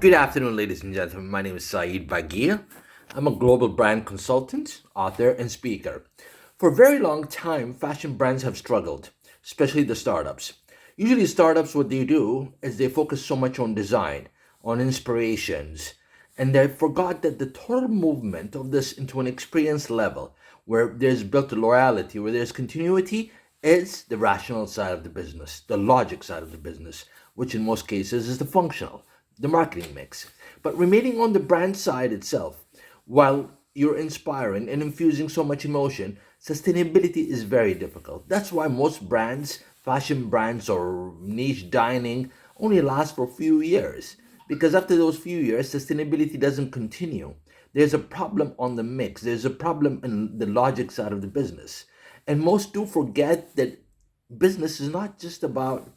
Good afternoon, ladies and gentlemen. My name is Saeed Bagir. I'm a global brand consultant, author, and speaker. For a very long time, fashion brands have struggled, especially the startups. Usually, startups, what they do is they focus so much on design, on inspirations, and they forgot that the total movement of this into an experience level where there's built a loyalty, where there's continuity, is the rational side of the business, the logic side of the business, which in most cases is the functional, the marketing mix. But remaining on the brand side itself, while you're inspiring and infusing so much emotion, sustainability is very difficult. That's why most brands, fashion brands or niche dining, only last for a few years. Because after those few years, sustainability doesn't continue. There's a problem on the mix, there's a problem in the logic side of the business. And most do forget that business is not just about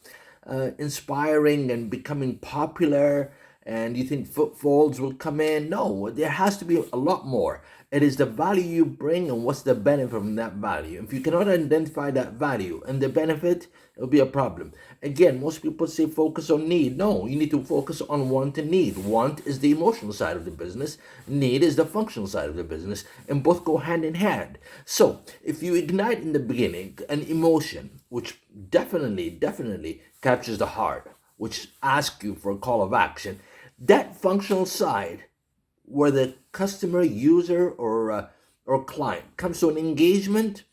inspiring and becoming popular and you think footfalls will come in. No, there has to be a lot more. It is the value you bring and what's the benefit from that value. If you cannot identify that value and the benefit, it'll be a problem. Again, most people say focus on need. No, you need to focus on want and need. Want is the emotional side of the business, need is the functional side of the business, and both go hand in hand. So, if you ignite in the beginning an emotion, which definitely captures the heart, which asks you for a call of action, that functional side where the customer, user, or client comes to an engagement,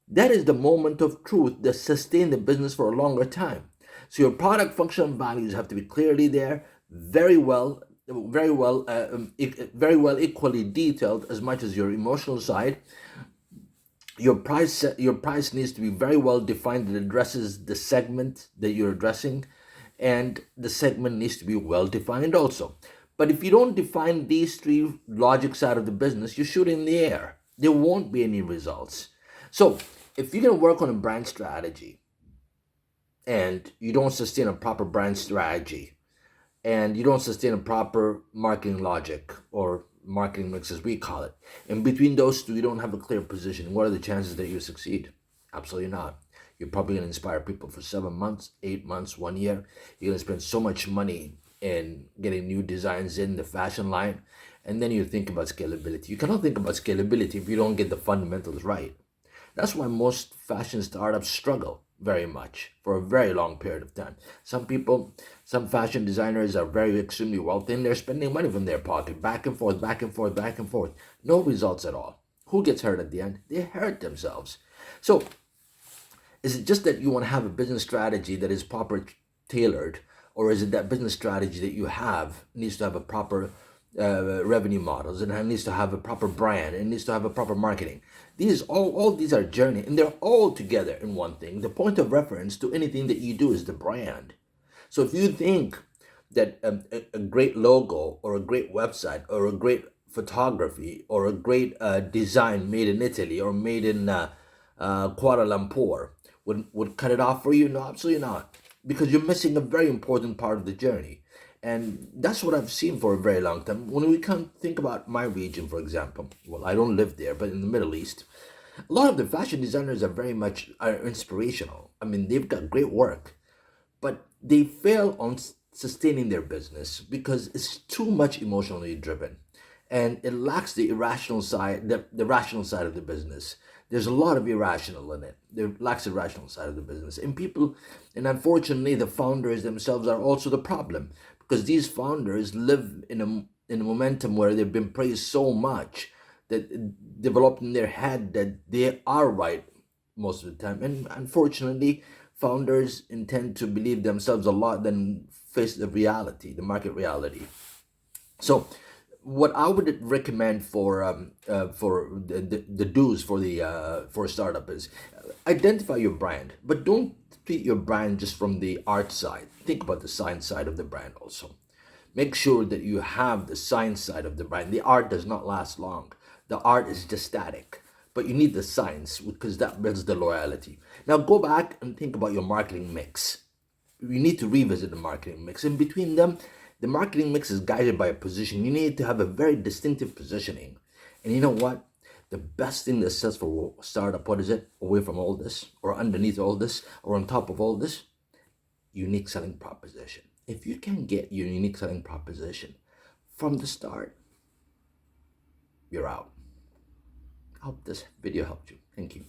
that is the moment of truth that sustain the business for a longer time. So your product function and values have to be clearly there, very well equally detailed as much as your emotional side. Your price needs to be very well defined. It addresses the segment that you're addressing, and the segment needs to be well defined also. But if you don't define these three logics out of the business, you shoot in the air. There won't be any results. So if you're going to work on a brand strategy and you don't sustain a proper brand strategy and you don't sustain a proper marketing logic or marketing mix as we call it, in between those two you don't have a clear position, what are the chances that you succeed? Absolutely not. You're probably going to inspire people for 7 months, 8 months, 1 year. You're going to spend so much money in getting new designs in the fashion line, and then you think about scalability. You cannot think about scalability if you don't get the fundamentals right. That's why most fashion startups struggle very much for a very long period of time. Some fashion designers are very extremely wealthy and they're spending money from their pocket, back and forth, back and forth, back and forth. No results at all. Who gets hurt at the end? They hurt themselves. So, is it just that you want to have a business strategy that is proper tailored, or is it that business strategy that you have needs to have a proper revenue models, and it needs to have a proper brand, and it needs to have a proper marketing? These all these are journey, and they're all together in one thing. The point of reference to anything that you do is the brand. So if you think that a great logo or a great website or a great photography or a great design made in Italy or made in Kuala Lumpur would cut it off for you? No, absolutely not. Because you're missing a very important part of the journey. And that's what I've seen for a very long time. When we come think about my region, for example, well, I don't live there, but in the Middle East, a lot of the fashion designers are inspirational. I mean, they've got great work, but they fail on sustaining their business because it's too much emotionally driven and it lacks the irrational side, the rational side of the business. There's a lot of irrational in it. There lacks the rational side of the business. And unfortunately, the founders themselves are also the problem because these founders live in a momentum where they've been praised so much that it developed in their head that they are right most of the time. And unfortunately, founders intend to believe themselves a lot than face the reality, the market reality. So, what I would recommend for the do's for a startup is identify your brand, but don't treat your brand just from the art side. Think about the science side of the brand also. Make sure that you have the science side of the brand. The art does not last long. The art is just static, but you need the science because that builds the loyalty. Now go back and think about your marketing mix. You need to revisit the marketing mix. In between them, the marketing mix is guided by a position. You need to have a very distinctive positioning. And you know what? The best thing that sets for a startup, what is it? Away from all this, or underneath all this, or on top of all this? Unique selling proposition. If you can get your unique selling proposition from the start, you're out. I hope this video helped you. Thank you.